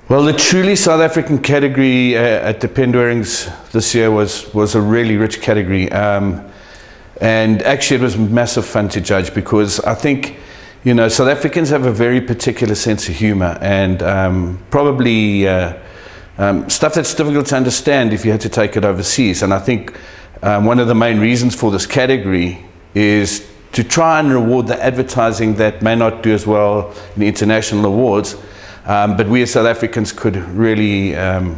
Well, the truly South African category at the Pendorings this year was a really rich category. And actually it was massive fun to judge, because I think, you know, South Africans have a very particular sense of humor, and probably stuff that's difficult to understand if you had to take it overseas. And I think one of the main reasons for this category is to try and reward the advertising that may not do as well in the international awards, but we as South Africans could really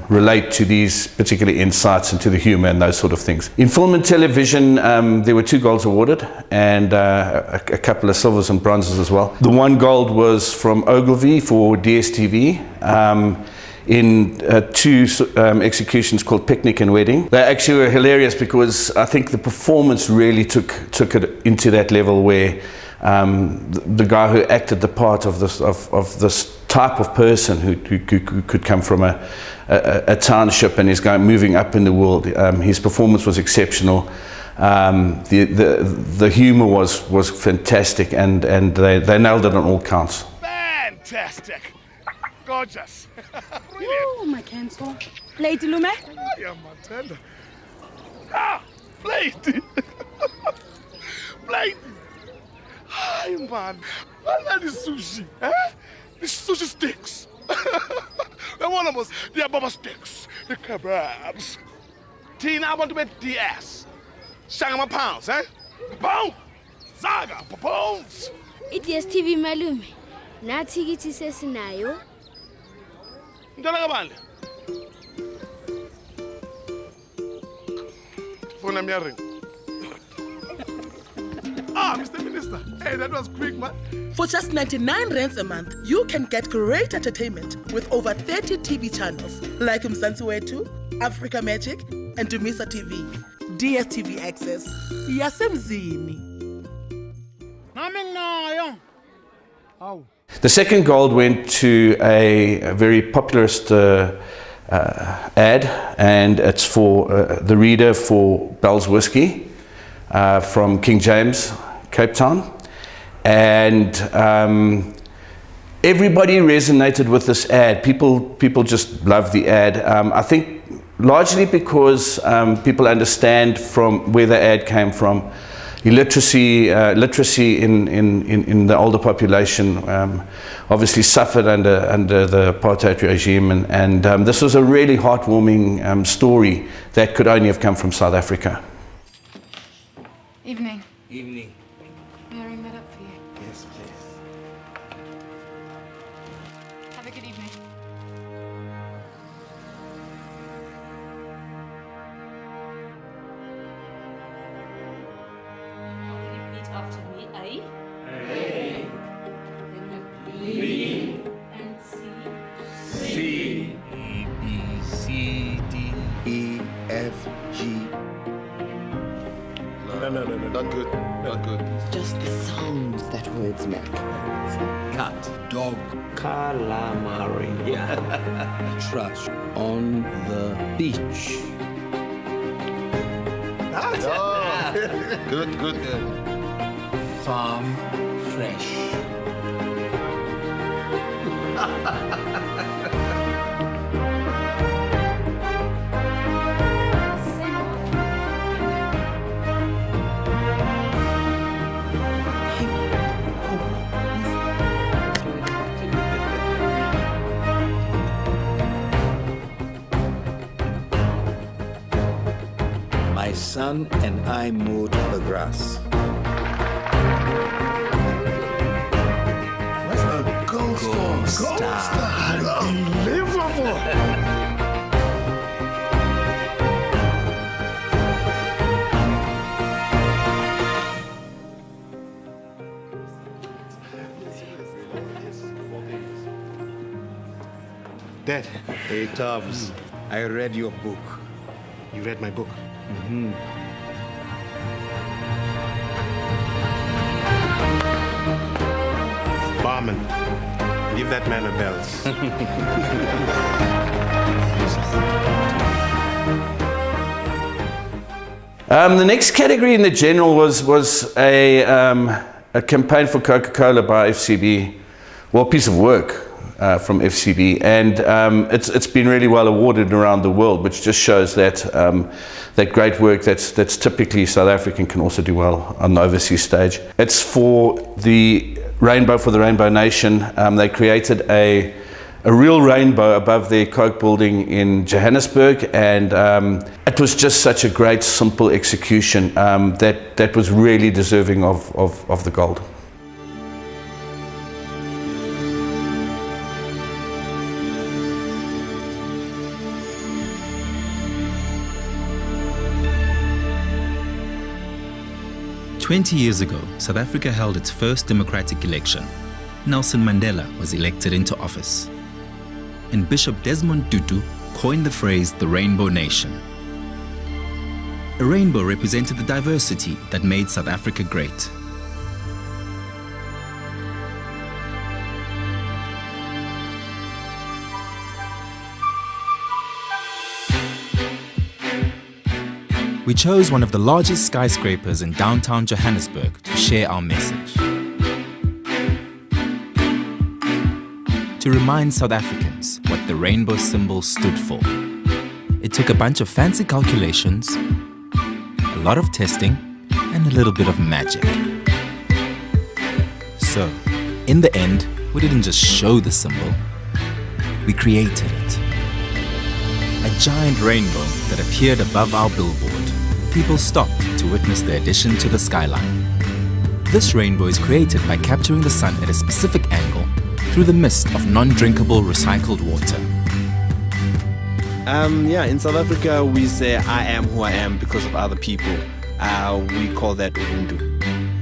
relate to these particular insights and to the humor and those sort of things. In film and television, there were 2 golds awarded, and a couple of silvers and bronzes as well. The 1 gold was from Ogilvy for DStv, in 2 executions called Picnic and Wedding. They actually were hilarious, because I think the performance really took it into that level where the guy who acted the part of this type of person who could come from a township and is moving up in the world, his performance was exceptional. The humor was fantastic, and they nailed it on all counts. Fantastic! Gorgeous! Oh, my cancel. Lady Lume? I am a tender. Ah, lady! Lady! Hi, man. I like this sushi. Eh? The sushi sticks. The one of us, the baba sticks, the kebabs. Tina, I want to make DS. Shangama pounds, eh? Boom! Zaga, pounds! DStv malume. Nathi kithi sesinayo. Ntwana kabandla. Phone am ring. Ah, Mr. Minister. Hey, that was quick, man. For just 99 rands a month, you can get great entertainment with over 30 TV channels like Mzansi Wetu, Africa Magic, and Dumisa TV. DStv Access. Yasemzini. The 2nd gold went to a very popularist ad, and it's for the reader for Bell's Whisky from King James, Cape Town. And everybody resonated with this ad. People just loved the ad. I think largely because people understand from where the ad came from. Literacy in the older population obviously suffered under the apartheid regime, and this was a really heartwarming story that could only have come from South Africa. Evening. Evening. May I ring that up for you? Yes, please. Have a good evening. Repeat after me. A. A. B. And C. C. E, B, C, D, E, F, G. No, not good. Not good. Just the sounds that words make. Cat. Dog. Calamari. Trash. On the beach. Good. Farm fresh. My son and I mowed the grass. Where's the gold star? Gold star. Unbelievable! Dad, Hey, Tubbs, I read your book. you read my book. Barman, give that man a belt. The next category in the general was a campaign for Coca-Cola by FCB. Well, a piece of work. from FCB, and it's been really well awarded around the world, which just shows that that great work that's typically South African can also do well on the overseas stage. It's for the Rainbow Nation. They created a real rainbow above their Coke building in Johannesburg, and it was just such a great, simple execution that was really deserving of the gold. "20 years ago, South Africa held its first democratic election. Nelson Mandela was elected into office. And Bishop Desmond Tutu coined the phrase the Rainbow Nation. A rainbow represented the diversity that made South Africa great. We chose one of the largest skyscrapers in downtown Johannesburg to share our message. To remind South Africans what the rainbow symbol stood for. It took a bunch of fancy calculations, a lot of testing, and a little bit of magic. So, in the end, we didn't just show the symbol, we created it. A giant rainbow that appeared above our billboard. People stopped to witness the addition to the skyline. This rainbow is created by capturing the sun at a specific angle through the mist of non-drinkable recycled water. In South Africa we say I am who I am because of other people. We call that Ubuntu.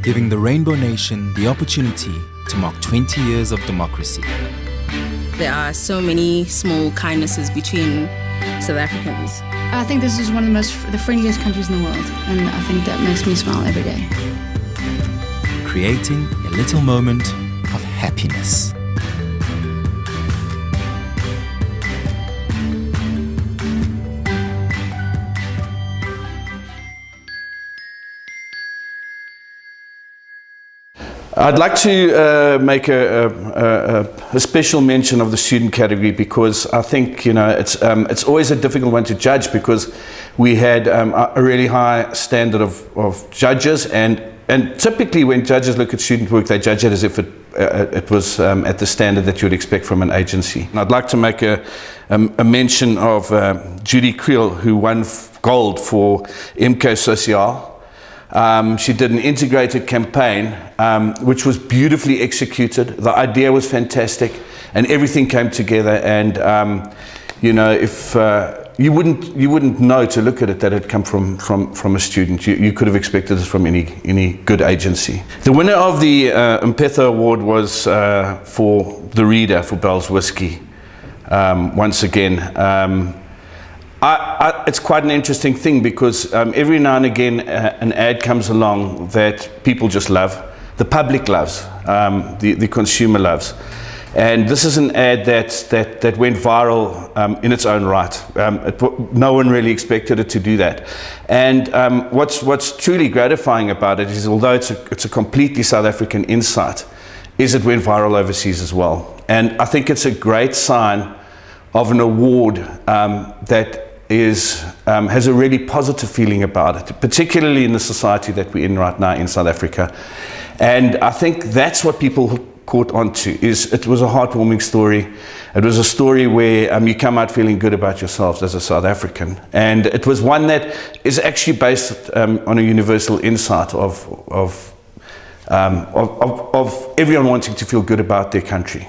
Giving the Rainbow Nation the opportunity to mark 20 years of democracy. There are so many small kindnesses between South Africans. I think this is one of the friendliest countries in the world, and I think that makes me smile every day. Creating a little moment of happiness. I'd like to make a special mention of the student category, because I think it's always a difficult one to judge, because we had a really high standard of judges, and typically when judges look at student work, they judge it as if it was at the standard that you would expect from an agency. And I'd like to make a mention of Judy Creel, who won gold for MK Social. She did an integrated campaign which was beautifully executed. The idea was fantastic, and everything came together. And if you wouldn't know to look at it that it come from a student. You could have expected this from any good agency. The winner of the Mpetha Award was for The Reader for Bell's Whisky. Once again. It's quite an interesting thing, because every now and again an ad comes along that people just love, the public loves, the consumer loves. And this is an ad that went viral in its own right. No one really expected it to do that. And what's truly gratifying about it is, although it's a completely South African insight, is it went viral overseas as well. And I think it's a great sign of an award that has a really positive feeling about it, particularly in the society that we're in right now in South Africa. And I think that's what people caught on to, is it was a heartwarming story. It was a story where you come out feeling good about yourselves as a South African. And it was one that is actually based on a universal insight of everyone wanting to feel good about their country.